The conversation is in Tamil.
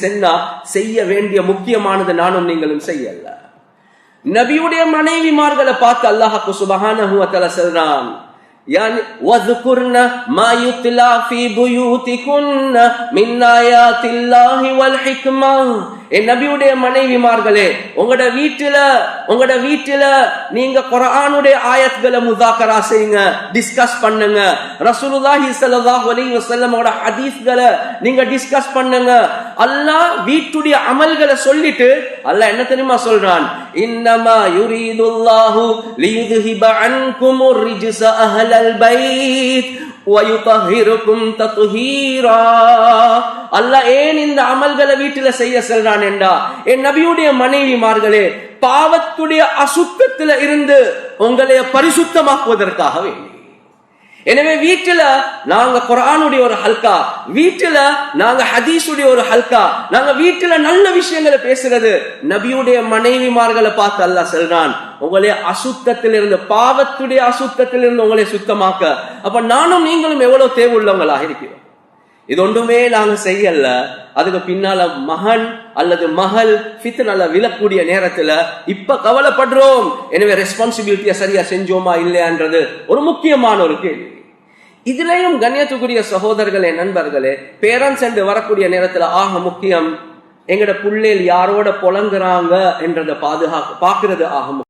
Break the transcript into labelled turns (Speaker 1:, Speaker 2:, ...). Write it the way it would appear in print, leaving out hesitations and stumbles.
Speaker 1: சென்னா செய்ய வேண்டிய முக்கியமானது நானும் நீங்களும் செய்யல. நபியுடைய மனைவிமார்களை பார்த்து அல்லாஹ் சுப்ஹானஹு வ தஆலா சொல்றான், يعني وذكرن ما يتلى في بيوتكن من آيات الله والحكمة. நபியுடைய மனைவிமார்களே, உங்களோட வீட்டுல நீங்க குர்ஆனுடைய ஆயத்துகளை முஸாக்கரா செய்யுங்க, டிஸ்கஸ் பண்ணுங்க. ரசூலுல்லாஹி ஸல்லல்லாஹு அலைஹி வஸல்லமோட ஹதீஸ்களை நீங்க டிஸ்கஸ் பண்ணுங்க. அல்லாஹ் வீட்டுடைய அமல்களை சொல்லிட்டு அல்லாஹ் என்ன தெரியுமா சொல்றான், இன்னமா யுரீதுல்லாஹு லியுத்ஹிப அன்குமுர் ரிஜ்ஸ அஹ்லல் பைத் வயுதஹிருக்கும் தத்ஹீரா. அல்லாஹ் ஏன் இந்த அமல்களை வீட்டில செய்ய சொல்றான் என்றா, என் நபியுடைய மனைவிமார்களே, பாவத்துடைய அசுத்தத்தில இருந்து உங்களை பரிசுத்தமாக்குவதற்காக வேண்டி. எனவே வீட்டுல நாங்க குர்ஆனுடைய ஒரு ஹல்கா, வீட்டுல நாங்க ஹதீஸுடைய ஒரு ஹல்கா, நாங்க வீட்டுல நல்ல விஷயங்களை பேசுறது. நபியுடைய மனைவிமார்களை பார்த்து அல்லாஹ் சொல்றான், உங்களே அசுத்தத்திலிருந்து, பாவத்துடைய அசுத்தத்திலிருந்து உங்களை சுத்தமாக்க. அப்ப நானும் நீங்களும் எவ்வளவு தேவையுள்ளவங்களாக இருக்கிறோம். இது ஒன்றுமே நாங்க செய்யல. அதுக்கு பின்னால மகன் அல்லது மகள் ஃபித்னால விழக்கூடிய நேரத்துல இப்ப கவலைப்படுறோம். எனவே ரெஸ்பான்சிபிலிட்டியை சரியா செஞ்சோமா இல்லையான்றது ஒரு முக்கியமான ஒரு கேள்வி. இதுலயும் கண்ணியத்துக்குரிய சகோதரர்களே, நண்பர்களே, பேரண்ட்ஸ் என்று வரக்கூடிய நேரத்துல ஆக முக்கியம் எங்கட புள்ளைகள் யாரோட புலங்குறாங்க என்றதை பாக்குறது ஆக முக்கியம்.